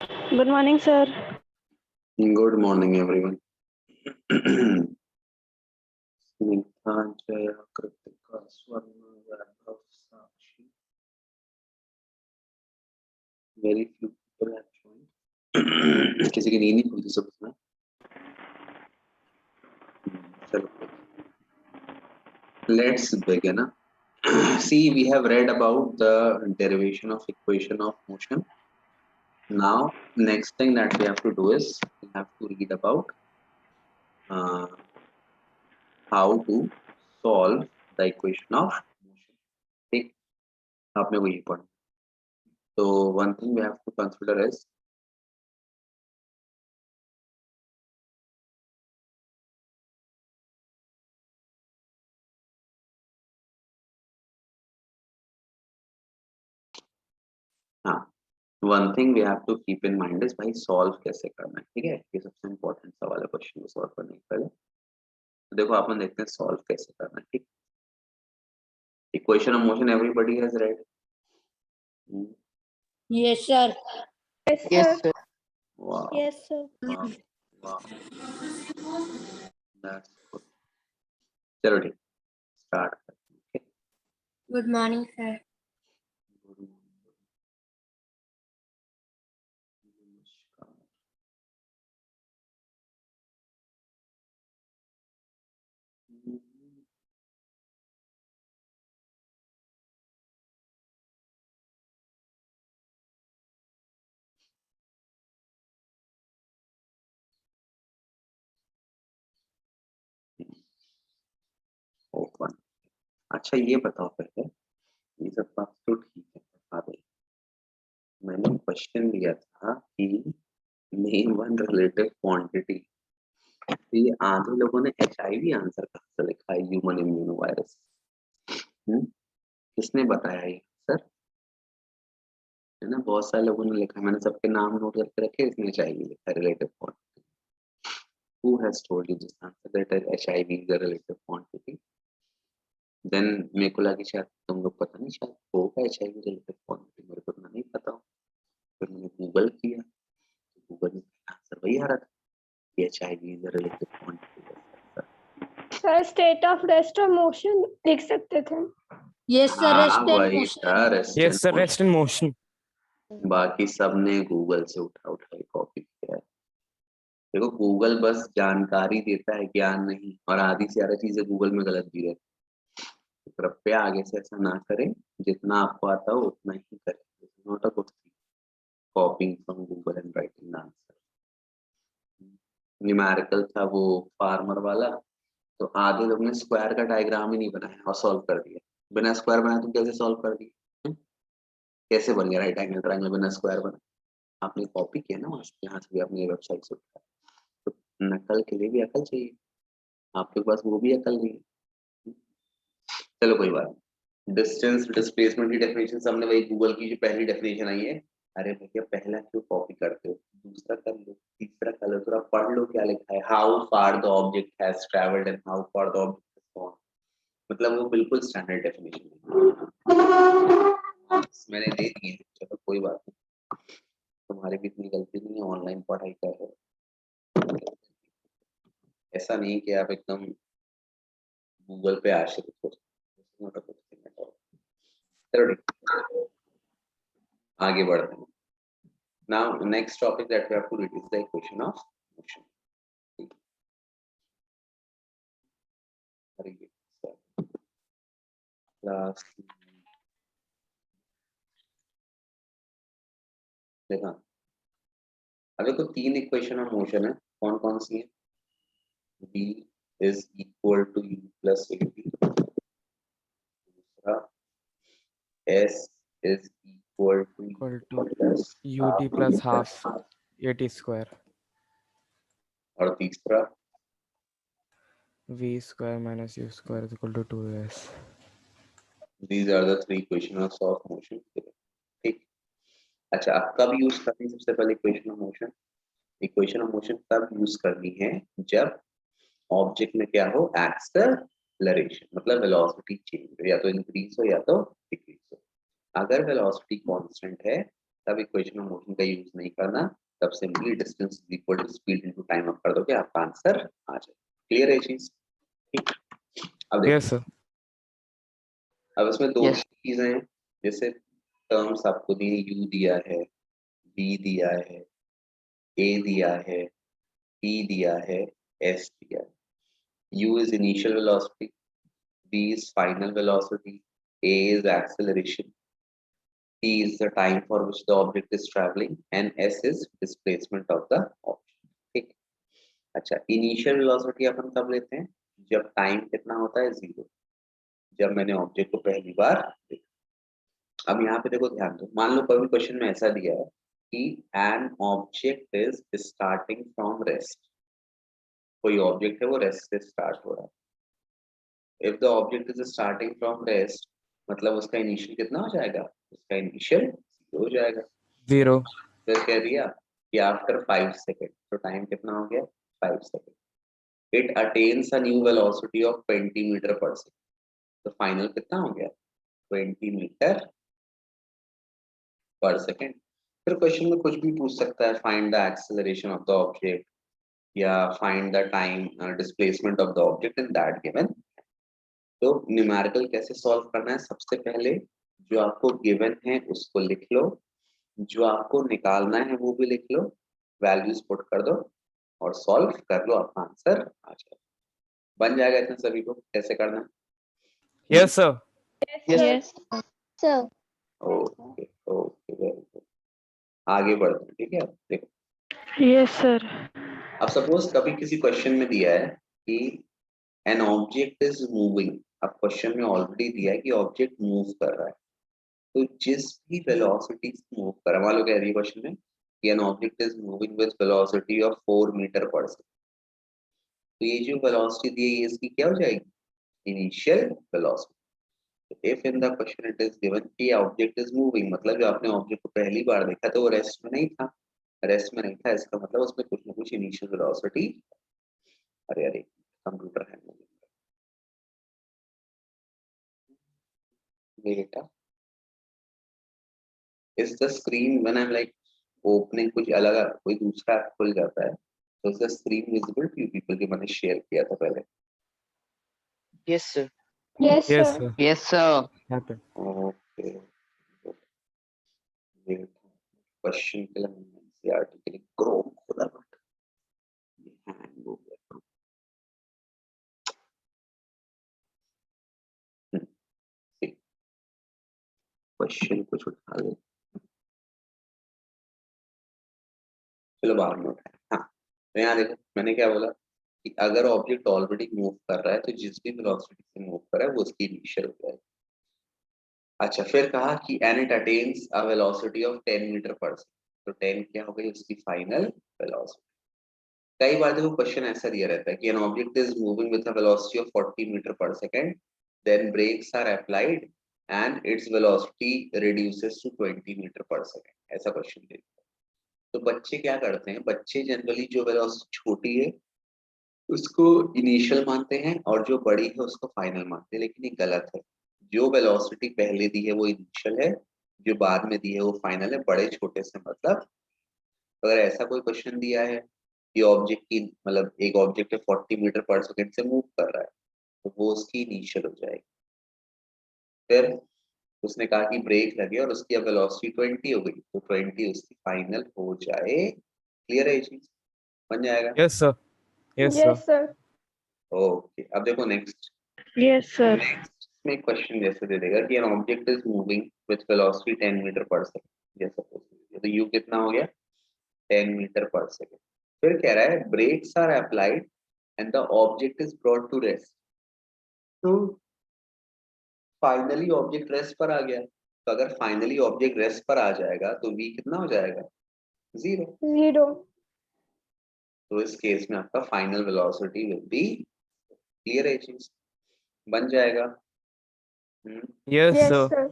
Good morning, sir. Good morning, everyone. Snigdha, Jaya, Kritika, Swarna, Vaibhav, Sakshi. Very few people have joined. किसी की नींद नहीं खुलती सुबह में. चलो. Let's begin. See, we have read about the derivation of equation of motion. Now, next thing that we have to do is we have to read about how to solve the equation of motion. ठीक, आपने वही पढ़ा. So one thing we have to consider is one thing we have to keep in mind is भाई solve कैसे करना है. ठीक है, ये सबसे important सवाल है क्वेश्चन को सॉल्व करने के पहले. तो देखो अपन देखते हैं सॉल्व कैसे करना है. ठीक, equation of motion everybody has red. Yes, sir. Yes, sir. वाह Yes, sir. वाह वाह, दैट्स गुड. चलो ठीक, स्टार्ट करते हैं. ठीक, Good morning, sir. नमस्कार. ओपन. अच्छा ये बताओ पहले, ये सब बात तो ठीक है, बता दे. मैंने क्वेश्चन दिया था कि नेम वन रिलेटिव क्वांटिटी. ये आधे लोगों ने HIV आंसर कहाँ से लिखा है, ह्यूमन इम्यूनो वायरस. किसने बताया ये सर? है ना, बहुत सारे लोगों ने लिखा. मैंने सबके नाम नोट करके रखे, इसने HIV लिखा है relative quantity. Who has told you this answer that HIV is a relative quantity? Then मेरे को लगा कि शायद तुम लोग पता नहीं, शायद होगा HIV रिलेटिव क्वांटिटी, मेरे को तो नहीं पता. फिर मैंने गूगल किया, गूगल में आंसर वही आ रहा था कि HIV is a relative quantity. Sir, state of rest or motion लिख सकते थे. Yes, sir. Rest and वही motion. था, rest Yes, and sir. motion. Rest in motion. बाकी सबने गूगल से उठा के कॉपी किया है. देखो गूगल बस जानकारी देता है, ज्ञान नहीं. और आधी से ज्यादा चीजें गूगल में गलत भी रहती. तो कृपया आगे से ऐसा ना करें. जितना आपको आता हो उतना ही करें. Not a good thing कॉपिंग from Google and writing the answer. Numerical था वो फार्मर वाला, तो आधे लोग ने स्क्वायर का डायग्राम ही नहीं बनाया और सॉल्व कर दिया. बिना स्क्वायर बनाए तुम कैसे सॉल्व कर दिया? कैसे बन गया राइट एंगल ट्रायंगल बिना स्क्वायर बना? आपने कॉपी किया ना वहां से, यहाँ से भी अपनी वेबसाइट से उठाया. तो नकल के लिए भी अकल चाहिए. आपके पास वो भी अकल नहीं है. चलो कोई बात. डिस्टेंस डिस्प्लेसमेंट की डेफिनेशन हमने वही गूगल की जो पहली डेफिनेशन आई है. अरे भैया पहला क्यों कॉपी करते हो, दूसरा कर लो, तीसरा कर लो, थोड़ा पढ़ लो क्या लिखा है. How far the object has travelled and how far the object has gone. मतलब वो बिल्कुल स्टैंडर्ड डेफिनेशन मैंने दे दी है. चलो कोई बात नहीं, तुम्हारी भी इतनी गलती नहीं है, ऑनलाइन पढ़ाई कर रहे हो. ऐसा नहीं कि आप एकदम गूगल पे आश्रित हो. चलो ठीक, आगे बढ़ते हैं. Now next topic that we have to read is the equation of motion. देखा, अब देखो तीन इक्वेशन ऑफ मोशन है. कौन कौन सी है? B is equal to U plus AT. दूसरा S is equal to UT plus half AT square. और तीसरा V square minus U square is equal to 2S. these are the three equations of motion. ठीक. अच्छा, आप कब use करनी है सबसे पहले equation of motion? Equation of motion तब यूज करनी है जब ऑब्जेक्ट में क्या हो, एक्सेलरेशन, मतलब वेलोसिटी चेंज, या तो इंक्रीज हो या तो डिक्रीज हो. अगर वेलोसिटी कांस्टेंट है तब इक्वेशन ऑफ मोशन का यूज नहीं करना, तब simply distance is equal to speed into time up कर दोगे, आपका आंसर आ जाएगा। क्लियर है चीज? ठीक। अब देखो, Yes, sir. अब इसमें दो Yes. चीजें हैं, जैसे टर्म्स आपको दिए, यू दिया है, बी दिया है, ए दिया है, ई दिया है, एस दिया है। U is initial velocity, B is final velocity, A is acceleration, T is the time for which the object is traveling, and S is displacement of the object. ठीक। अच्छा, इनिशियल वेलोसिटी अपन कब लेते हैं? जब time कितना होता है? 0, जब मैंने ऑब्जेक्ट को पहली बार देखा। अब यहाँ पे देखो, ध्यान दो, मान लो कभी क्वेश्चन में ऐसा दिया है कि an object is starting from rest, कोई ऑब्जेक्ट है वो रेस्ट से स्टार्ट हो रहा है। If the object is starting from rest, मतलब उसका इनिशियल कितना हो जाएगा? उसका इनिशियल 0 हो जाएगा। 0. फिर कह दिया कि आफ्टर 5 सेकेंड, तो टाइम कितना हो गया? 5 second. It attains a new velocity of 20 metre per second, तो फाइनल कितना हो गया? 20 मीटर पर सेकेंड। फिर क्वेश्चन में कुछ भी पूछ सकता है, find the acceleration of the object या find the time displacement of the object in that given. तो न्यूमेरिकल कैसे सॉल्व करना है? सबसे पहले जो आपको गिवन है उसको लिख लो, जो आपको निकालना है वो भी लिख लो, वैल्यूज पुट कर दो और सॉल्व कर लो, आपका आंसर आ जाएगा। बन जाएगा इसमें सभी को कैसे करना है? Yes, sir. Yes. Sir. Okay okay, very good. आगे बढ़ते हैं, ठीक है। देखो, Yes, sir. अब सपोज कभी किसी क्वेश्चन में दिया है कि एन ऑब्जेक्ट इज मूविंग, अब क्वेश्चन में ऑलरेडी दिया है कि ऑब्जेक्ट मूव कर रहा है, तो जिस भी वेलोसिटी से मूव कर रहा है, मान लो कह रही है क्वेश्चन में कि an object is moving with velocity of 4 metre per second, तो ये जो वेलोसिटी दी है इसकी क्या हो जाएगी? Initial velocity. If in the question it is given कि ऑब्जेक्ट इज मूविंग, मतलब जो आपने ऑब्जेक्ट को पहली बार देखा तो वो रेस्ट में नहीं था, रेस्ट में नहीं था, इसका मतलब उसमें कुछ ना कुछ इनिशियल वेलोसिटी। अरे अरे, कंप्यूटर है बेटा, is the screen when I am like opening कुछ अलग, कोई दूसरा ऐप खुल जाता है, तो is the screen visible to you people कि मैंने शेयर किया था पहले? Yes, sir. Yes, Yes, sir. sir. Yes, sir. Happened. Okay, question के लिए मैंने एनसीईआरटी के लिए क्रोम खोला बट हैंग हो गया। क्वेश्चन कुछ उठा ले, चलो बाद में उठाए। हाँ, तो यहाँ देखो मैंने क्या बोला कि अगर ऑब्जेक्ट ऑलरेडी मूव कर रहा है तो जिस भी वेलोसिटी से मूव कर रहा है वो उसकी इनिशियल हो जाएगी। अच्छा, फिर कहा कि and it attains a velocity of 10 metre per second, तो 10 क्या हो गई? उसकी फाइनल वेलोसिटी। कई बार देखो क्वेश्चन ऐसा दिया रहता है कि an object is moving with a velocity of 40 metre per second, then brakes are applied and its velocity reduces to 20 metre per second, ऐसा क्वेश्चन दे। तो बच्चे क्या करते हैं? बच्चे जनरली जो वेलोसिटी छोटी है उसको इनिशियल मानते हैं और जो बड़ी है उसको फाइनल मानते हैं, लेकिन ये गलत है। जो वेलोसिटी पहले दी है वो इनिशियल है, जो बाद में दी है वो फाइनल है। बड़े छोटे से मतलब, अगर ऐसा कोई क्वेश्चन दिया है कि ऑब्जेक्ट की मतलब एक ऑब्जेक्ट है 40 मीटर पर सेकंड से मूव कर रहा है, तो वो उसकी इनिशियल हो जाएगी। फिर उसने कहा कि ब्रेक लगे और उसकी अब वेलोसिटी 20 हो गई, तो 20 उसकी फाइनल हो जाए। क्लियर है ये चीज? बन जाएगा। Yes, sir. Yes, sir. Yes, sir. Okay, अब देखो नेक्स्ट। Yes, sir. नेक्स्ट में क्वेश्चन जैसे दे देगा कि an object is moving with velocity 10 metre per second, जैसा तो यू कितना हो गया? 10 मीटर पर सेकंड। फिर कह रहा है brakes are applied and the object is brought to rest, तो फाइनली ऑब्जेक्ट रेस्ट पर आ गया। तो अगर फाइनली ऑब्जेक्ट रेस्ट पर आ जाएगा तो v कितना हो जाएगा? 0। 0. तो इस केस में आपका final velocity will be, clear है चीज? बन जाएगा। Yes, Yes, sir. sir.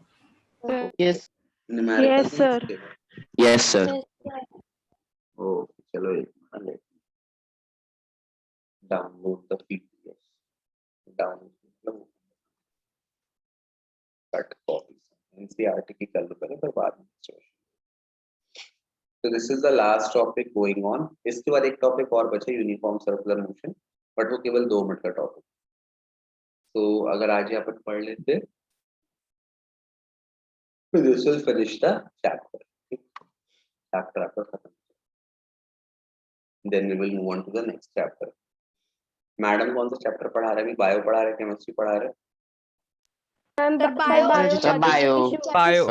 Yes. Numerical Yes, sir. Yes, sir. Okay, चलो एक minute, download the PDF, download cut copy NCERT की कर लो पहले, फिर बाद में So this is the last topic going on. इसके बाद एक टॉपिक और बचा यूनिफॉर्म सर्कुलर मोशन, बट वो केवल 2 मिनट का टॉपिक. तो अगर आज यहाँ पर पढ़ लेते, this will finish the chapter. Chapter आपका खत्म. Then we will move on to the next chapter. Madam कौन सा चैप्टर पढ़ा रहे हैं? बायो पढ़ा रहे हैं, केमिस्ट्री पढ़ा रहे हैं? Bio.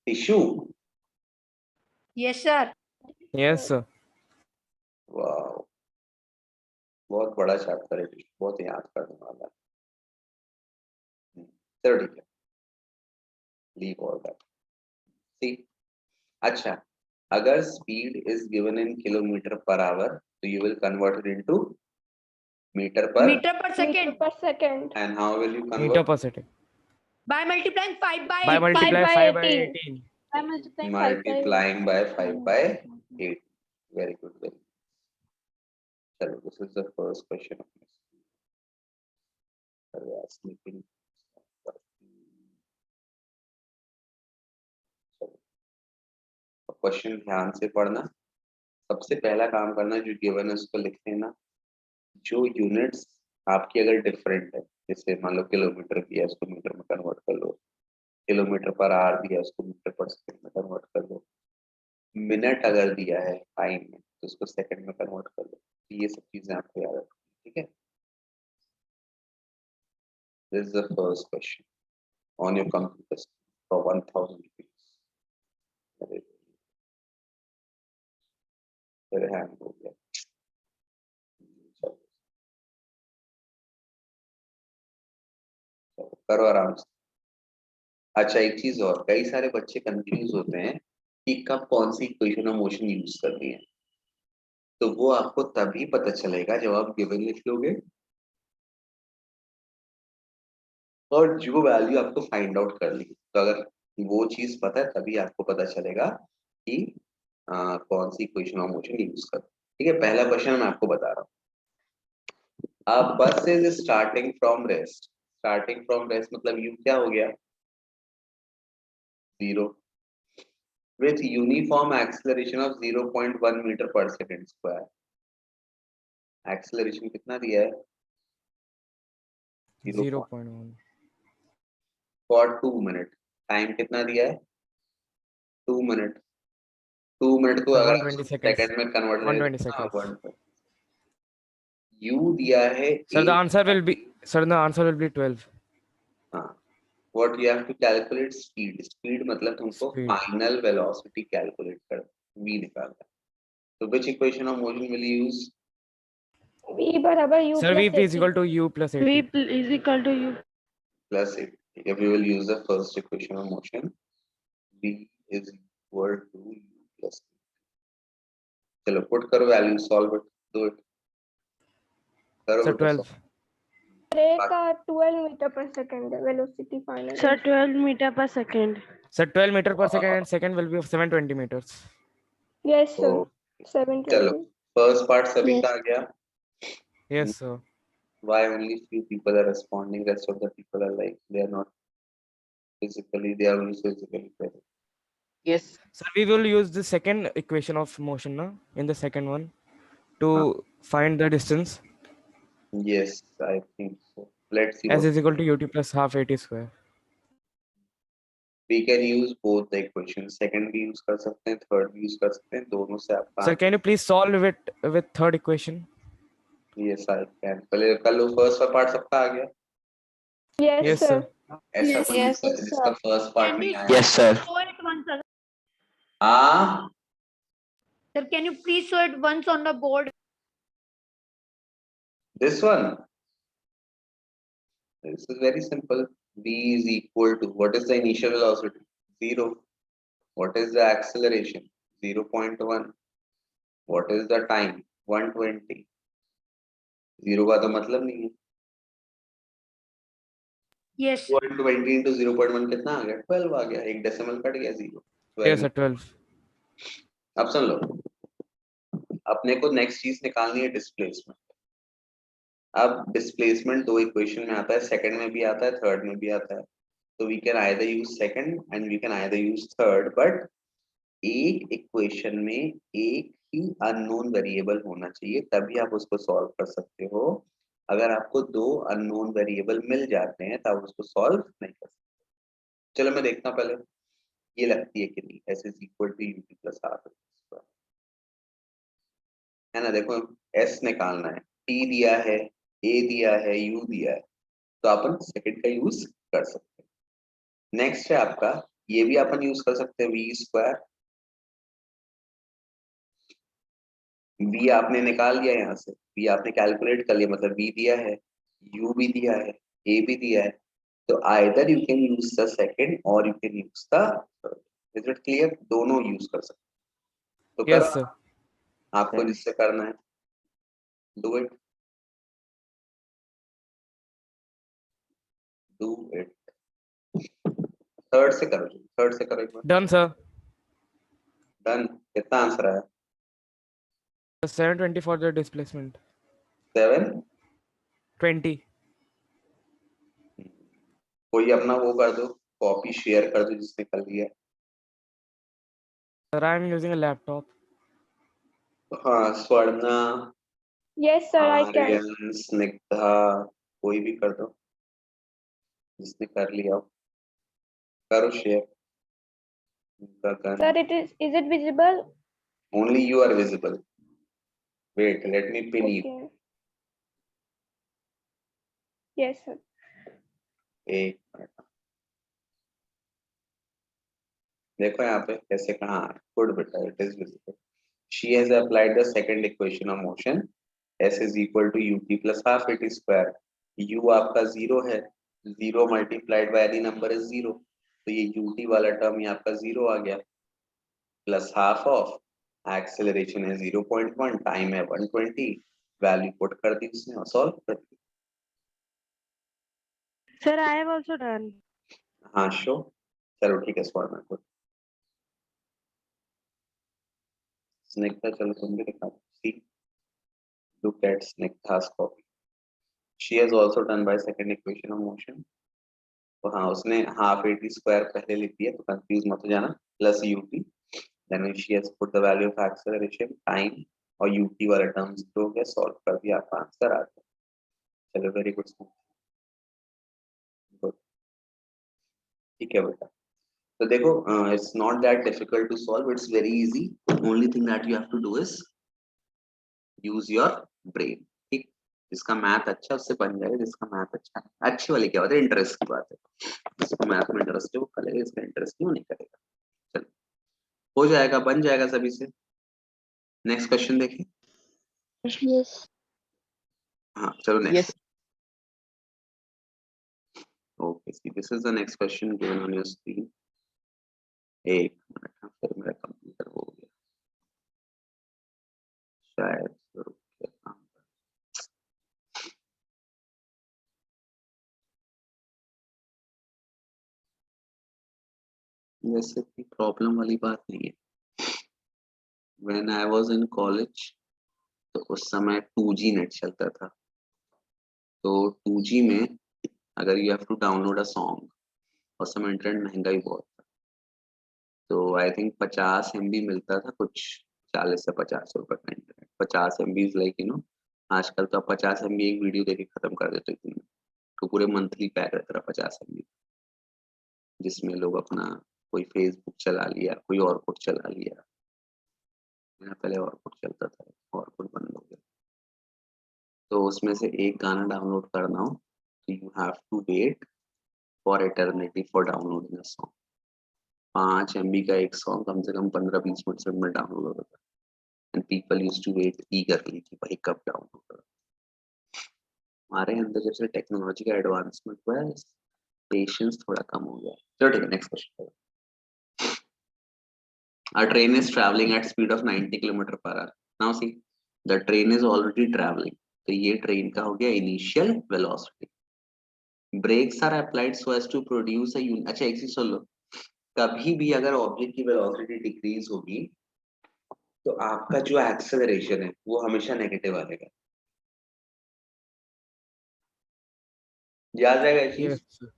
Tissue. Yes, sir. Yes, sir. वाह, बहुत बड़ा चैप्टर है, बहुत याद करने वाला है. चलो ठीक है, लीव ऑल दैट. सी, अच्छा, अगर speed is given in kilometre per hour, तो you will convert it into metre per Meter per second. and how will you Meter convert? per second. By multiplying 5 by By 8. multiply 5 by 5 by 18. 18. By multiplying multiplying by 5 by 8. Very good, very good. Chalo, this is the first question of this. Chalo, यार, sleeping. Question ध्यान से पढ़ना. सबसे पहला काम करना, जो given है उसको लिख लेना. जो यूनिट्स आपकी अगर डिफरेंट है, जैसे मान लो किलोमीटर दिया है, उसको मीटर में कन्वर्ट कर लो. किलोमीटर पर आवर दिया है, उसको मीटर पर सेकंड में कन्वर्ट कर लो. मिनट अगर दिया है टाइम में, तो उसको सेकंड में कन्वर्ट कर लो. ये सब चीजें आपको याद रखनी, ठीक है. This is the first question on your computer for 1000 rupees. मेरे हैंड हो गया. चलो करो आराम से. अच्छा, एक चीज और, कई सारे बच्चे कंफ्यूज होते हैं कि कब कौन सी इक्वेशन ऑफ मोशन यूज करनी है. तो वो आपको तभी पता चलेगा जब आप गिवन लिख लोगे और जो वैल्यू आपको फाइंड आउट कर ली. तो अगर वो चीज पता है, तभी आपको पता चलेगा कि कौन सी इक्वेशन ऑफ मोशन यूज कर. ठीक है, पहला क्वेश्चन मैं आपको बता रहा हूँ. अब बस is starting from rest. Starting from rest मतलब यू क्या हो गया? 0. with uniform acceleration of 0.1 meter per second square. acceleration कितना दिया है? 0.1. for 2 minute. टाइम कितना दिया है? 2 मिनट. 2 मिनट को अगर 120 seconds. सेकंड में कन्वर्ट 120 seconds. यू दिया है Sir, the answer will be 12. हाँ. What you have to calculate speed. Speed मतलब तुमको Speed. final velocity calculate कर v निकालना है. So which equation of motion will you use? V बराबर U Sir, plus V is 80. equal to U plus 80. V is equal to U. Plus 80. If we will use the first equation of motion, v is equal to u plus 80. चलो put करो value, solve it, do it. करो Sir, बेटा, 12. रे का 12 metre per second है velocity final. Sir, 12 meter per second. Sir, 12 meter per second and second will be 720 meters. Yes sir. Oh, 720. चलो first part सभी का आ गया. Yes, sir. Why only few people are responding? Rest of the people are like they are not physically, they are only physically present. Yes. Sir, we will use the second equation of motion now in the second one to find the distance. Yes, I think so. Let's see. S What is equal to ut plus half 80 square. we can use both the equations. Second भी use कर सकते हैं, third भी use कर सकते हैं. दोनों से आपका. Sir, can you please solve it with third equation? Yes, I can. पहले कर लो. first part सबका आ गया. Yes Yes, sir. sir. ऐसा Yes, कोई yes, जिसका first part Can नहीं we- आया. Yes, sir. Show it once, sir. हाँ. Sir, can you please show it once on the board? This one. This is very simple. V is equal to, what is the initial velocity? 0. What is the acceleration? 0.1. What is the time? 120. 0 का तो मतलब नहीं है. Yes. 120 into 0.1 कितना आ गया? 12 आ गया. एक decimal cut गया. 0. Yes, sir, 12. अब सुन लो, अपने को नेक्स्ट चीज निकालनी है डिस्प्लेसमेंट. अब डिस्प्लेसमेंट दो इक्वेशन में आता है, सेकंड में भी आता है, थर्ड में भी आता है. तो we can either use second and we can either use third, but एक इक्वेशन में एक ही अननोन वेरिएबल होना चाहिए, तभी आप उसको सॉल्व कर सकते हो। अगर आपको दो अननोन वेरिएबल मिल जाते हैं तब उसको सॉल्व नहीं कर सकते। चलो मैं देखता हूँ पहले ये लगती है कि नहीं। S is equal to U T plus half है ना। देखो एस निकालना है, टी दिया है, ए दिया है, यू दिया है, तो अपन सेकंड का यूज कर सकते हैं। नेक्स्ट है आपका, ये भी अपन यूज कर सकते हैं वी स्क्वायर। वी आपने निकाल दिया यहाँ से, वी आपने कैलकुलेट कर लिया, मतलब वी दिया है, यू भी दिया है, ए भी दिया है, तो either you can use the second और you can use the third. Is it clear? दोनों यूज कर सकते हैं। तो Yes, करो, sir. आपको जिससे करना है do it, do it. Third से करो, थर्ड से करो एक बार। Done, sir. डन। कितना आंसर आया? 720 for the displacement. 7। 20. कोई अपना वो कर दो, कॉपी शेयर कर दो जिसने कर लिया। Sir, I am using a laptop. हाँ, Swarna, Yes, sir, I can. Aryan, Snigdha, कोई भी कर दो जिसने कर लिया। करो share. Sir, is it visible? Only you are visible. Wait, let me pin you. Okay. Yes, sir. एक मिनट, देखो यहाँ पे कैसे कहाँ है। गुड बेटा, it is visible. She has applied the second equation of motion. S is equal to ut plus half it square. U आपका 0 है, 0 multiplied by any number is 0, तो ये ut वाला टर्म ये आपका 0 आ गया, प्लस हाफ ऑफ एक्सेलरेशन है 0.1, time है 120, वैल्यू पुट कर दी उसने और सॉल्व कर दी। Sir, I have also done. हाँ शो, चलो ठीक है, सॉल्व में को स्निग्धा, चलो तुम भी दिखा दो। सी, look at Snigdha's copy. She has also done by second equation of motion. तो हाँ, उसने हाफ एटी स्क्वायर पहले लिख दिया, तो कंफ्यूज मत हो जाना, plus U T, then she has put the value of acceleration, time और यूटी वाला टर्म्स हो गया, सॉल्व कर दिया, आपका आंसर आ गया। चलो वेरी गुड, गुड, ठीक है बेटा। तो देखो, it's not that difficult to solve, it's very easy. Only thing that you have to do is use your brain. ठीक, जिसका मैथ अच्छा उससे बन जाएगा, जिसका मैथ अच्छा है, अच्छी वाली क्या बात है, इंटरेस्ट की बात है। जिसको मैथ में इंटरेस्ट है वो करेगा, इसका इंटरेस्ट क्यों नहीं करेगा। चलो हो जाएगा, बन जाएगा सभी से। नेक्स्ट क्वेश्चन देखिए। Yes. हाँ चलो next. Yes. Okay, see this is the next question given on your screen. एक मिनट, हाँ, फिर मेरा कंप्यूटर हो गया शायद, रुक गया काम। वैसे कोई प्रॉब्लम वाली बात नहीं है। When I was in college तो उस समय 2G नेट चलता था, तो 2G में अगर you have to download a song, उस समय इंटरनेट महंगा भी बहुत था, तो आई थिंक 50 MB मिलता था, कुछ 40 से 50 रुपए का internet. 50 MB like you know, आजकल तो आप 50 MB एक वीडियो देख के खत्म कर देते हो, तो पूरे मंथली पैक रहता था 50 MB, जिसमें लोग अपना कोई फेसबुक चला लिया, कोई ऑरकुट चला लिया। मेरा पहले ऑरकुट चलता था, ऑरकुट बंद हो गया, तो उसमें से एक गाना डाउनलोड करना हो तो you have to wait for eternity for downloading a song. 5 MB का एक सॉन्ग कम से कम 15-20 मिनट में डाउनलोड होता था, and people used to wait eagerly कि भाई कब डाउनलोड होगा। हमारे अंदर जब से टेक्नोलॉजी का एडवांसमेंट हुआ है, पेशेंस थोड़ा कम हो गया। चलो ठीक है, next question. A train is traveling at speed of 90 km/h. Now see, the train is already traveling. तो ये ट्रेन का हो गया initial velocity. Brakes are applied so as to produce a unit. अच्छा एक चीज सुन लो, कभी भी अगर ऑब्जेक्ट की वेलोसिटी डिक्रीज होगी तो आपका जो एक्सेलरेशन है वो हमेशा नेगेटिव आएगा। याद रहेगा ये चीज? Yes, sir.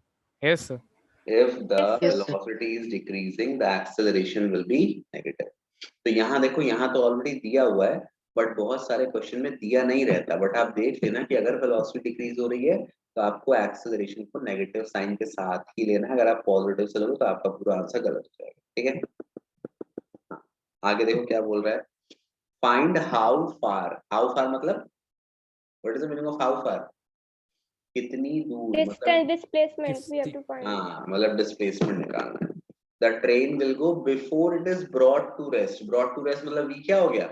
Yes, sir. if the Yes, sir. velocity is decreasing, the acceleration will be negative. तो यहाँ देखो, यहाँ तो ऑलरेडी दिया हुआ है, बट बहुत सारे क्वेश्चन में दिया नहीं रहता, बट आप देख लेना कि अगर वेलोसिटी डिक्रीज हो रही है तो आपको एक्सेलरेशन को नेगेटिव साइन के साथ ही लेना है। अगर आप पॉजिटिव से लोगे तो आपका पूरा आंसर गलत हो जाएगा, ठीक है। हाँ, आगे देखो क्या बोल रहा है, find how far. How far मतलब what is the meaning of how far? कितनी दूर, मतलब Distance displacement we have to find. हाँ, मतलब डिस्प्लेसमेंट निकालना है। The train will go before it is brought to rest. Brought to rest मतलब ये क्या हो गया?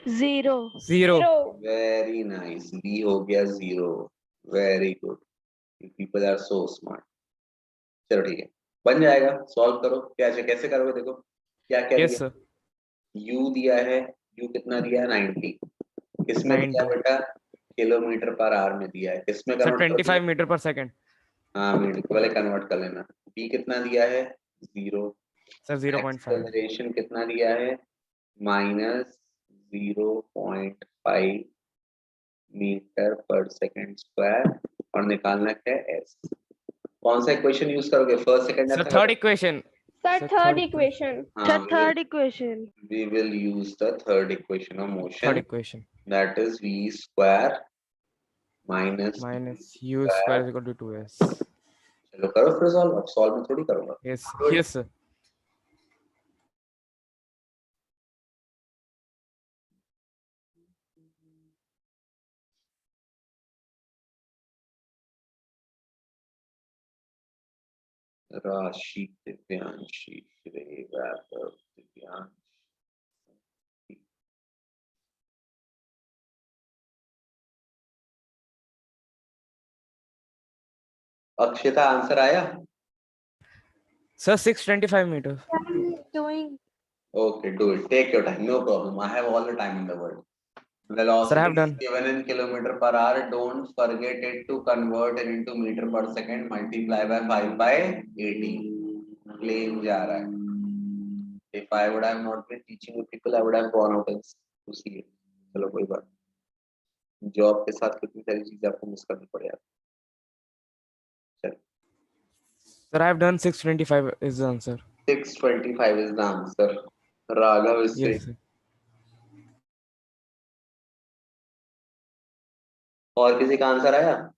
0. 0. वेरी नाइस, बी हो गया 0। Very good, people are so smart. चलो ठीक है, बन जाएगा, सॉल्व करो। क्या कैसे करोगे, देखो क्या क्या Yes, दिया। sir. यू दिया है, यू कितना दिया है? 90। किसमें दिया 90. बेटा? किलोमीटर पर आवर में दिया है। किसमें Sir, कन्वर्ट कर दिया? 25 meter per second. हाँ, मिनट को पहले कन्वर्ट कर लेना। बी कितना दिया है? 0। Sir, 0.5. एक्सेलरेशन कितना दिया है? -0.5 मीटर पर सेकंड स्क्वायर, और निकालना क्या है? एस। कौन सा इक्वेशन यूज करोगे, फर्स्ट, सेकंड या Sir, third? third equation. Sir, Sir, third third equation. The third equation. We will use the third equation of Third motion, equation. that is v square minus Minus u square is equal to 2s. चलो करो फिर solve. अब solve में थोड़ी करूंगा। Yes. Yes, sir. राशि, दिव्यांशी, श्रेय, वैभव, Divyansh. Akshita, answer आया? Sir, 625 meters. Doing. Okay, do it. Take your time. No problem. I have all the time in the world. Velocity Sir, I have is done. given in kilometer per hour. Don't forget it to convert it into meter per second. Multiply by 5 by 80. Claim जा रहा है. If I would have not been teaching you people, I would have gone out and to see it. चलो कोई बात. Job के साथ कितनी सारी चीजें आपको मिस करनी पड़ जाती. Sir, I have done 625 is the answer. 625 is the answer. Raghav is saying. Yes, sir. और किसी का आंसर आया?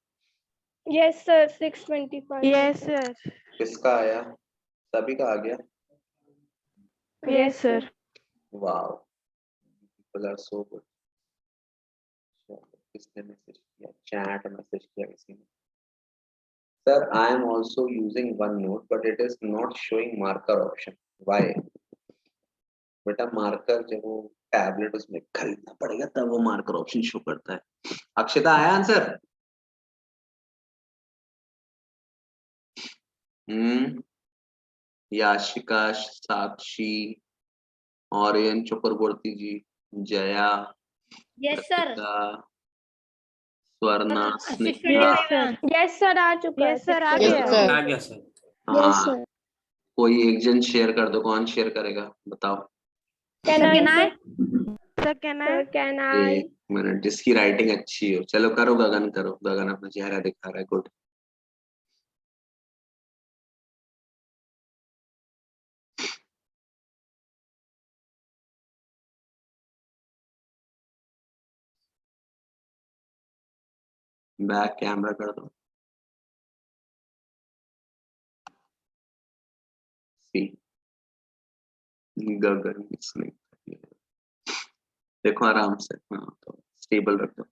Yes, sir. 625. Yes, sir. किसका आया? सभी का आ गया? Yes, sir. Wow, people are so good. किसने मैसेज किया? चैट मैसेज किया किसी ने? Sir, I am also using OneNote, but it is not showing marker option. Why? बेटा मार्कर जब वो टैबलेट उसमें खरीदना पड़ेगा तब वो मार्कर ऑप्शन शो करता है। अक्षिता, आया answer? Yashika, Sakshi, Orion Chakraborty ji, Jaya, Yes, sir. Swarna, Snigdha. Yes, sir. Yes, sir. आ चुका है. Yes, sir. आ Yes, गया. sir. आ गया सर। हाँ, कोई एक जन शेयर कर दो। कौन शेयर करेगा बताओ? Can I? Can I? Sir, can I? Sir, can I? एक मिनट, जिसकी राइटिंग अच्छी हो। चलो करो, गगन करो। गगन अपना चेहरा दिखा रहा है, गुड। बैक कैमरा कर दो। सी गगन इसने देखो आराम से। हाँ, तो स्टेबल रख दो।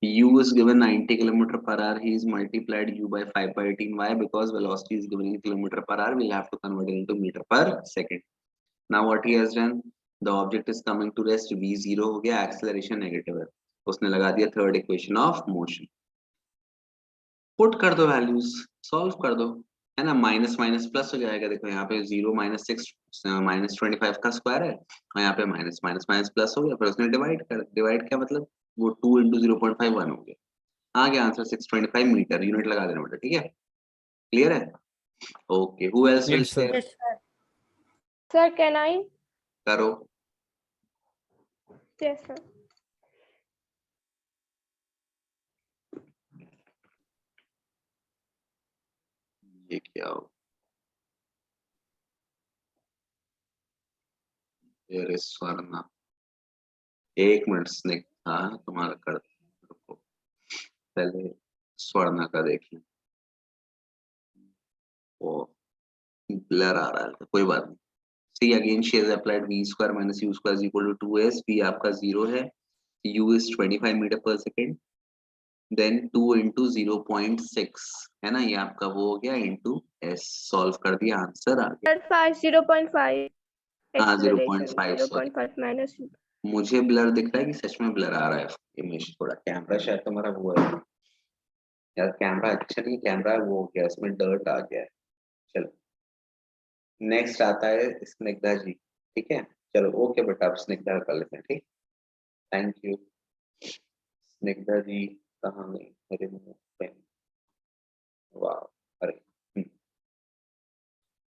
u is given 90 km per hour. He is multiplied u by 5 by 18. Why? Because velocity is given in kilometer per hour. We'll have to convert it into meter per second. Now what he has done, the object is coming to rest. v 0 हो गया, acceleration negative है, उसने लगा दिया third equation of motion. Put कर दो values, solve कर दो, है ना। माइनस माइनस प्लस हो जाएगा। देखो यहाँ पे 0 -6 -25 का स्क्वायर है, और यहाँ पे माइनस माइनस माइनस प्लस हो गया, फिर उसने डिवाइड क्या मतलब, वो 2 × 0.5 1 हो गया। आ गया आंसर 625 मीटर। यूनिट लगा देना बेटा, ठीक है। क्लियर है? Okay, who else will Yes, sir. Share? Yes, sir. Sir, can I? करो। Yes, sir. ये क्या हो, Here is स्वर्णा। एक मिनट स्निग्धा, तुम्हारा कर रुको, पहले स्वर्णा का देखें। वो ब्लर आ रहा है, कोई बात नहीं। See again, she has applied v square minus u square is equal to 2s। v आपका 0 है, u is 25 metre per second, then 2 into 0.6 है ना, ये आपका वो हो गया into s। सॉल्व कर दिया, आंसर आ गया। 0.5 हाँ acceleration 0.5। 0.5 minus मुझे ब्लर दिख रहा है कि सच में ब्लर आ रहा है इमेज, थोड़ा कैमरा शायद तुम्हारा वो है यार, कैमरा अच्छा नहीं, कैमरा वो हो गया, इसमें डर्ट आ गया है। चलो नेक्स्ट आता है स्निग्धा जी, ठीक है। चलो ओके बेटा, आप स्निग्धा कर लेते हैं, ठीक। Thank you. स्निग्धा जी कहाँ गई, मेरे मुंह पे, वाह, अरे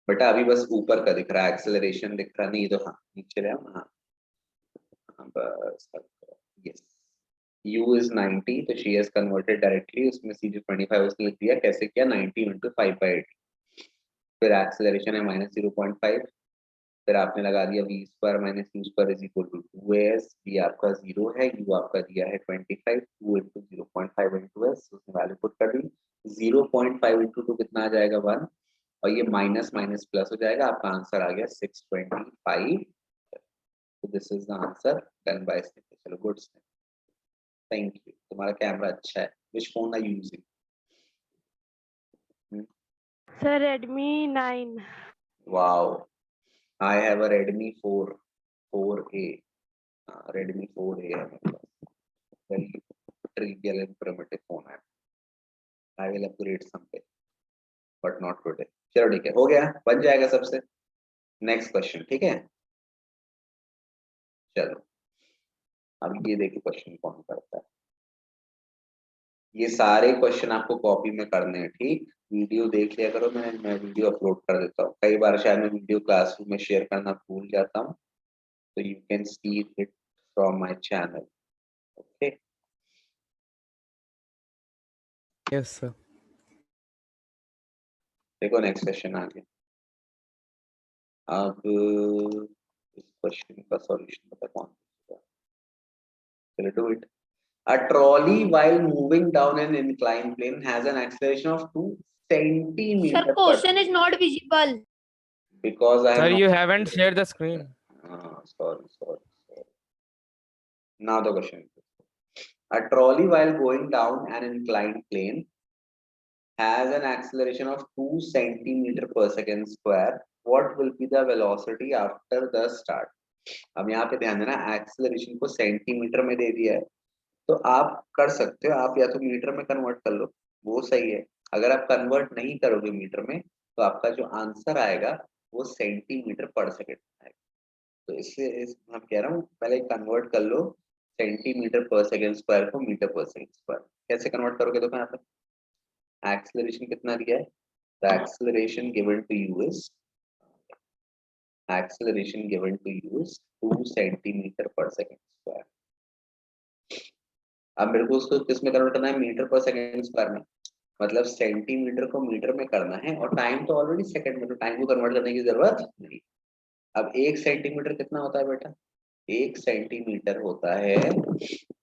बेटा अभी बस ऊपर का दिख रहा है, एक्सेलरेशन दिख रहा नहीं, तो हाँ नीचे रहे हम, हाँ हाँ बस, यस। u is 90, तो she has converted directly, उसमें से जो 25 उसने लिख दिया, कैसे किया, 90 into 5/8। फिर एक्सेलरेशन है -0.5, फिर आपने लगा दिया v square minus U square is equal to 2s। v आपका 0 है, u आपका दिया है 25, 2 into 0.5 into s, उसने वैल्यू पुट कर दी। 0.5 into 2 कितना आ जाएगा, 1, और ये माइनस माइनस प्लस हो जाएगा, आपका आंसर आ गया 625। तो this is the answer done by Snigdha. चलो गुड, थैंक यू। तुम्हारा कैमरा अच्छा है। Which phone are you using? Sir, Redmi 9. Wow, I have a Redmi 4A। Redmi 4A है मेरे पास, very trivial and primitive phone है। I will upgrade someday, but not today। चलो ठीक है, हो गया, बन जाएगा सबसे। नेक्स्ट क्वेश्चन, ठीक है। चलो अब ये देखिए क्वेश्चन कौन करता है। ये सारे क्वेश्चन आपको कॉपी में करने हैं, ठीक। वीडियो देख लिया करो, मैं वीडियो अपलोड कर देता हूँ। कई बार शायद मैं वीडियो क्लासरूम में शेयर करना भूल जाता हूँ, तो you can see it from my channel, okay. Yes, sir. देखो नेक्स्ट क्वेश्चन आ गया। अब इस क्वेश्चन का सॉल्यूशन पता कौन देगा? चलो do it. A trolley while moving down an inclined plane has an acceleration of 2 Sir, centimeter per question is not visible. because I have Sir, not. you haven't shared the screen. Sorry. Now the question. A trolley while going down an inclined plane has an acceleration of 2 centimeter per second square. What will be the velocity after the start? अब यहाँ पे ध्यान देना, acceleration को centimetre में दे दिया है, तो आप कर सकते हो, आप या तो मीटर में कन्वर्ट कर लो, वो सही है। अगर आप कन्वर्ट नहीं करोगे मीटर में, तो आपका जो आंसर आएगा वो सेंटीमीटर पर सेकेंड आएगा। तो इसलिए मैं कह रहा हूँ पहले कन्वर्ट कर लो सेंटीमीटर पर सेकेंड स्क्वायर को मीटर पर सेकेंड स्क्वायर। कैसे कन्वर्ट करोगे, देखो यहाँ पे एक्सेलरेशन कितना दिया है, the acceleration given to you is 2 centimetre per second square. अब मेरे को उसको किस में कन्वर्ट करना है, मीटर पर सेकेंड स्क्वायर में, मतलब सेंटीमीटर को मीटर में करना है, और टाइम तो ऑलरेडी सेकंड में, तो टाइम को कन्वर्ट करने की जरूरत नहीं। अब 1 सेंटीमीटर कितना होता है बेटा, 1 सेंटीमीटर होता है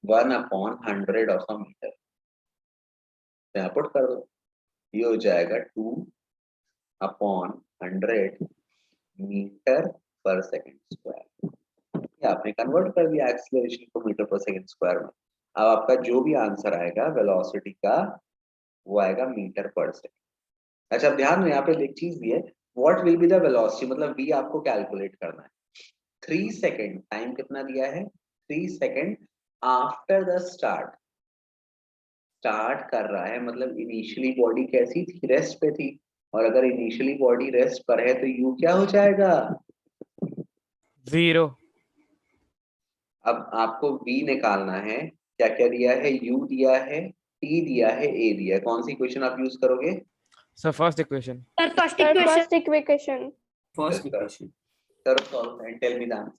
1/100 ऑफ अ मीटर। यहाँ पुट कर दो, ये हो जाएगा 2/100 मीटर पर सेकेंड स्क्वायर। आपने कन्वर्ट कर दिया एक्सीलरेशन को मीटर पर सेकेंड स्क्वायर में। अब आपका जो भी आंसर आएगा वेलोसिटी का, वो आएगा मीटर पर सेकेंड। अच्छा अब ध्यान दो, यहाँ पे एक चीज दी है, what will be the velocity, मतलब v आपको कैलकुलेट करना है। 3 सेकेंड, टाइम कितना दिया है, 3 second after the start. Start कर रहा है मतलब इनिशियली बॉडी कैसी थी, रेस्ट पे थी, और अगर इनिशियली बॉडी रेस्ट पर है तो u क्या हो जाएगा, 0. अब आपको v निकालना है। क्या क्या दिया है, u दिया है, t दिया है, a दिया है, कौन सी इक्वेशन आप यूज करोगे? So first equation. Sir, first Sir, equation. first equation. First equation. Sir, solve and tell me the answer.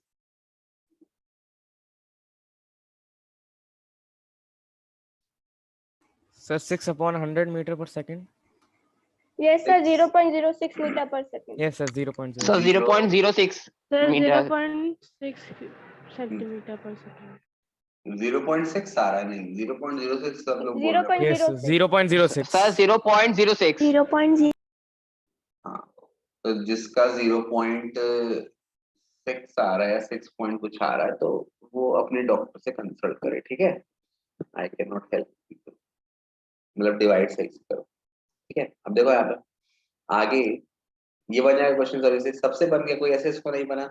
Sir, 6/100 meter per second. Yes, sir. 0.06 meter per second. Yes, sir. 0.0. So 0.06 Sir, meter. 0.6 centimeter per second. 0.6 आ रहा है, नहीं 0.06 सब लोग बोल रहे हैं। Yes, sir. 0.06. Sir, 0.06. 0.0. हाँ, तो जिसका 0.6 आ रहा है, 6 पॉइंट कुछ आ रहा है, तो वो अपने डॉक्टर से कंसल्ट करे, ठीक है। आई कैन नॉट हेल्प, मतलब डिवाइड सही से करो, ठीक है। अब देखो यहाँ पर आगे ये बन जाएगा क्वेश्चन सर्विस, सबसे बन गया, कोई ऐसे इसको नहीं बना।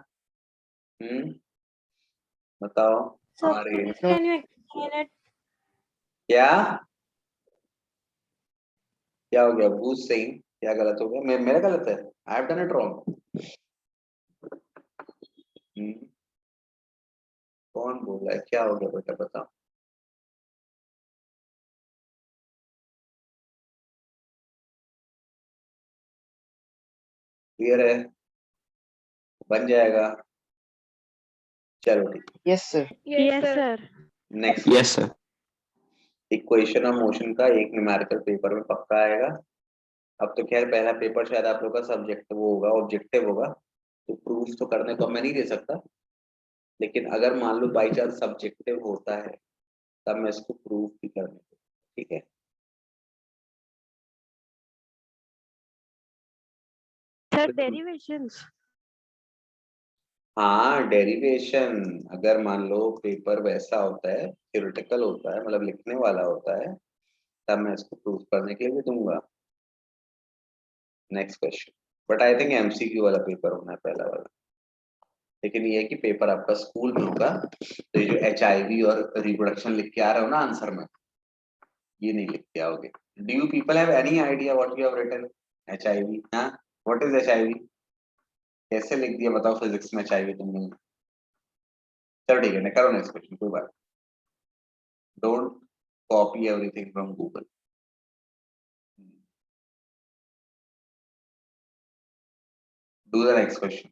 बताओ हमारे Can you explain it? क्या क्या हो गया, बूझ सही, क्या गलत हो गया, मेरा गलत है, I have done it wrong. कौन बोल रहा है, क्या हो गया बेटा, बताओ। क्लियर है, बन जाएगा, चलो ठीक। Yes, sir. Yes, sir. Next, Yes, sir. Equation of motion का एक न्यूमेरिकल पेपर में पक्का आएगा। अब तो खैर पहला पेपर शायद आप लोग का सब्जेक्ट वो होगा, ऑब्जेक्टिव होगा, तो प्रूफ तो करने को मैं नहीं दे सकता, लेकिन अगर मान लो बाई चांस सब्जेक्टिव होता है तब मैं इसको प्रूफ भी करने को, ठीक है। Sir, derivations. हाँ, डेरिवेशन, अगर मान लो पेपर वैसा होता है, थ्योरेटिकल होता है, मतलब लिखने वाला होता है, तब मैं इसको प्रूफ करने के लिए भी दूंगा। Next question, but I think MCQ वाला पेपर होना है पहला वाला, लेकिन ये है कि पेपर आपका स्कूल में होगा, तो ये जो HIV और रिप्रोडक्शन लिख के आ रहे हो ना आंसर में, ये नहीं लिख के आओगे। Do you people have any idea what you have written HIV? हाँ, व्हाट इज HIV? कैसे लिख दिया बताओ फिजिक्स में HIV तुमने? चलो ठीक है ना, करो नेक्स्ट क्वेश्चन, कोई बात, don't copy everything from Google. Do the next question.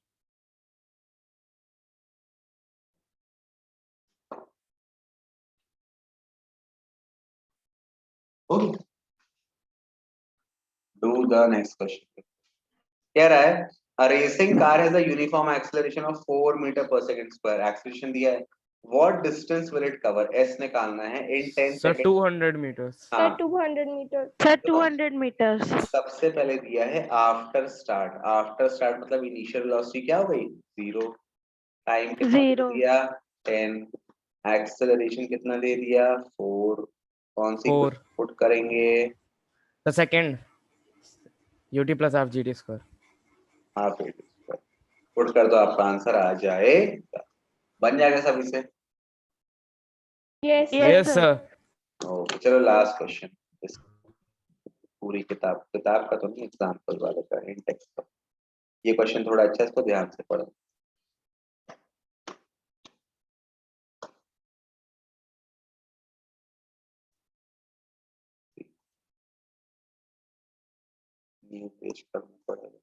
Okay, do the next question. कह रहा है a racing car has a uniform acceleration of 4 meter per second square, acceleration दिया है, what distance will it cover? S निकालना है in 10 Sir, seconds। 200 meters. Sir, हाँ, 200 meters. Sir, 200 meters. सबसे पहले दिया है आफ्टर स्टार्ट, आफ्टर स्टार्ट मतलब इनिशियल वेलोसिटी क्या हो गई, 0, टाइम कितना दे 0. दिया 10, एक्सेलरेशन कितना दे दिया 4, कौन सी 4. पुट करेंगे, The second. UT plus half GT square. Half put कर दो, आपका आंसर आ जाएगा, बन जाएगा सब इसे। Yes, Yes, Yes, sir. sir. Okay, चलो लास्ट क्वेश्चन, पूरी किताब का तो नहीं, एग्जाम्पल वाले का, इन टेक्स्ट का। ये क्वेश्चन थोड़ा अच्छा है, इसको ध्यान से पढ़ो। न्यू पेज करना पड़ेगा।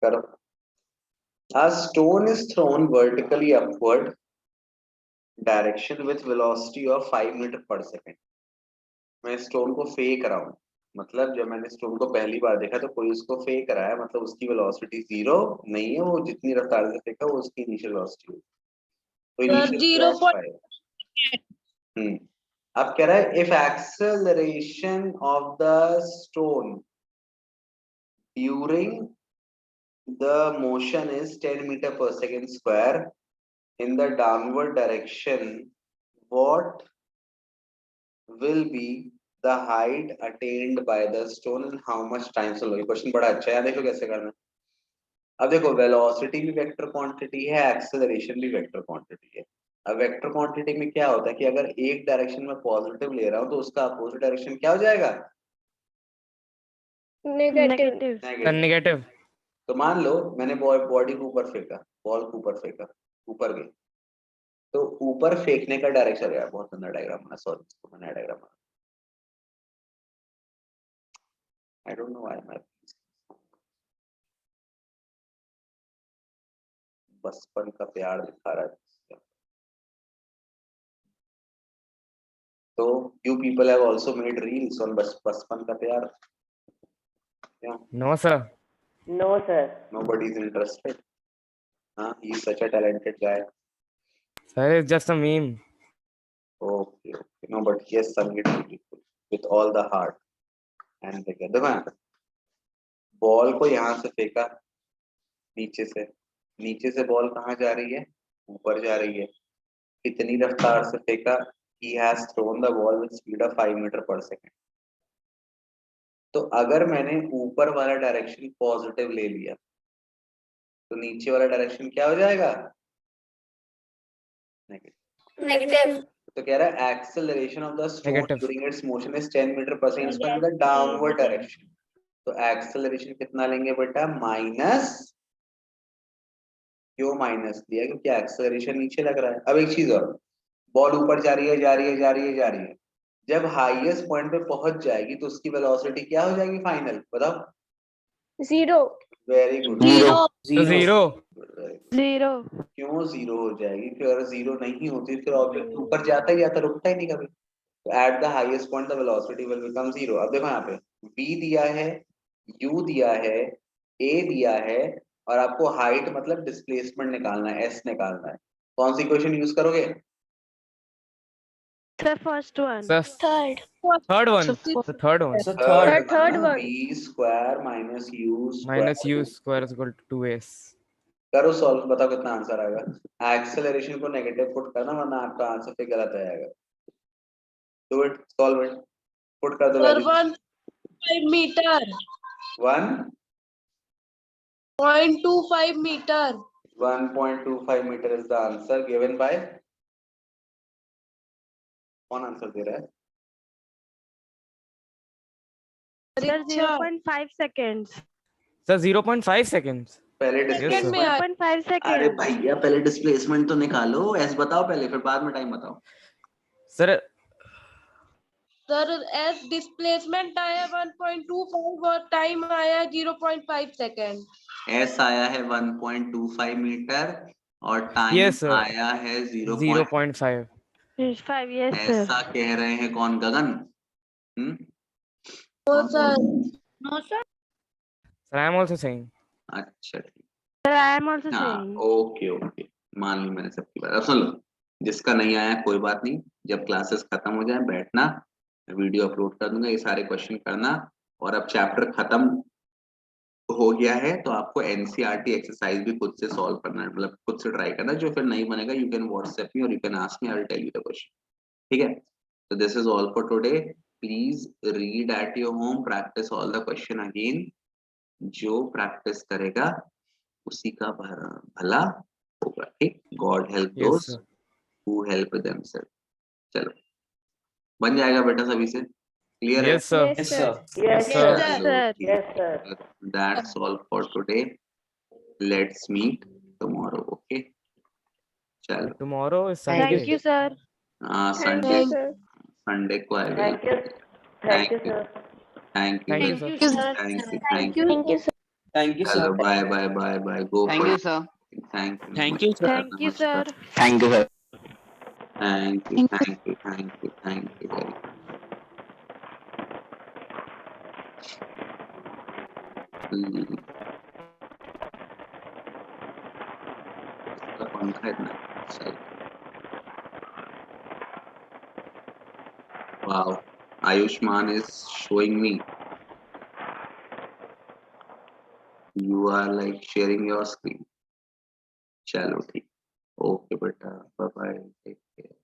करो। A stone is thrown vertically upward direction with velocity of 5 meter per second. मैं स्टोन को फेंक रहा हूँ, मतलब जब मैंने स्टोन को पहली बार देखा तो कोई उसको फेंक रहा है, मतलब उसकी वेलोसिटी 0 नहीं है, वो जितनी रफ्तार से फेंका वो उसकी इनिशियल वेलोसिटी है, तो इनिशियल 0.5। अब कह रहा है if acceleration of the stone during the motion is 10 meter per second square in the downward direction, what will be the height attained by the stone and how much time? चलो ये question बड़ा अच्छा है, देखो कैसे करना है। अब देखो वेलोसिटी भी वेक्टर क्वांटिटी है, एक्सेलरेशन भी वेक्टर क्वांटिटी है। अब वेक्टर क्वांटिटी में क्या होता है कि अगर एक डायरेक्शन में पॉजिटिव ले रहा हूँ तो उसका अपोजिट डायरेक्शन क्या हो जाएगा, negative. The negative. तो मान लो मैंने बॉडी को ऊपर फेंका, बॉल को ऊपर फेंका, ऊपर गई, तो ऊपर फेंकने का डायरेक्शन है, बहुत गंदा डायग्राम बना, सॉरी इसको मैंने डायग्राम बना, आई डोंट नो व्हाई मैं बचपन का प्यार दिखा रहा है। तो you people have also made reels on बचपन का प्यार? Yeah, No, sir. No, sir. nobody's interested. He's such a talented guy. Sir, it's just a meme. Okay, okay. No, but he has sung it beautiful with all the heart. And देखो यहाँ ball को यहाँ से फेंका, नीचे से ball कहाँ जा रही है? ऊपर जा रही है। कितनी रफ्तार से फेंका? He has thrown the ball with speed of 5 meter per second. तो अगर मैंने ऊपर वाला डायरेक्शन पॉजिटिव ले लिया तो नीचे वाला डायरेक्शन क्या हो जाएगा? नेगेटिव। Negative. तो कह रहा है acceleration of the stone Negative. During its motion is 10 metre per second in the downward direction. तो एक्सेलरेशन कितना लेंगे बेटा? माइनस। क्यों माइनस दिया? क्योंकि एक्सेलरेशन नीचे लग रहा है। अब एक चीज और, बॉल ऊपर जा रही है। जब हाईएस्ट पॉइंट पे पहुंच जाएगी तो उसकी वेलोसिटी क्या हो जाएगी फाइनल? बताओ। 0. Very good. Zero. Zero. क्यों जीरो हो जाएगी? फिर अगर जीरो नहीं होती फिर ऑब्जेक्ट ऊपर जाता ही जाता, रुकता ही नहीं कभी। तो at the highest point the velocity will become zero. अब देखो यहाँ पे v दिया है, u दिया है, a दिया है और आपको हाइट मतलब डिस्प्लेसमेंट निकालना है, s निकालना है। कौन सी इक्वेशन यूज करोगे? Sir, first one. Sir, Third. third one. The third one. Third one. v square minus u Minus u square. square is equal to 2s. करो सॉल्व, बताओ कितना आंसर आएगा। एक्सेलरेशन को नेगेटिव पुट करना वरना आपका answer फिर गलत आएगा। Do it, solve it, put कर दो Sir, value. 1.5 meter. 0.25 meter. 1.25 meter is the answer given by, कौन आंसर दे रहा है? Sir, अच्छा, 0.5 seconds. Sir, 0.5 seconds. पहले Yes, सेकंड sir. में आया। 0.5 अरे seconds. भैया पहले डिस्प्लेसमेंट तो निकालो, एस बताओ पहले फिर बाद में टाइम बताओ। Sir, सर एस डिस्प्लेसमेंट आया 1.25 और टाइम आया 0.5 सेकंड। एस आया है 1.25 मीटर और टाइम Yes, sir. आया है 0. 0.5. It's 5, yes, sir. ऐसा कह रहे हैं कौन? गगन। तो sir No, sir. Sir, I am also saying. अच्छा ठीक। Sir, I am also हाँ saying. ओके ओके, मान ली मैंने सबकी बात। अब सुन लो, जिसका नहीं आया कोई बात नहीं, जब क्लासेस खत्म हो जाए बैठना, वीडियो अपलोड कर दूंगा, ये सारे क्वेश्चन करना। और अब चैप्टर खत्म हो गया है तो आपको एनसीईआरटी एक्सरसाइज भी खुद से सॉल्व करना है, मतलब खुद से ट्राई करना। जो फिर नहीं बनेगा यू कैन व्हाट्सएप मी और you can ask me, I will tell you the question. ठीक है, तो this is all for today. Please read at your home, practice all the question again. जो प्रैक्टिस करेगा उसी का भला होगा। ठीक, God help Yes, those sir. Who help themselves. चलो बन जाएगा बेटा सभी से, क्लियर है? Yes, sir. Yes, sir. Yes, sir. sir. Sir. Yes, sir. That's all for today. Let's meet tomorrow. Okay. चलो Tomorrow is Sunday. Thank you, sir. Thank Sunday, you, sir. Sunday को I will. Thank you. Thank you, sir. Thank you. Thank you, Thank sir. you, sir. Thank you. Thank you. Thank you, sir. Thank you, sir. चलो bye bye bye bye. Go Thank for you, it. sir. Thank you. Thank you, sir. Thank you, sir. Thank you, sir. Thank you. Thank you. Thank you. Thank you very much. इसका पंखा इतना सही। Wow, Ayushman is showing me. You are like sharing your screen. चलो ठीक, okay बेटा, bye bye, take care.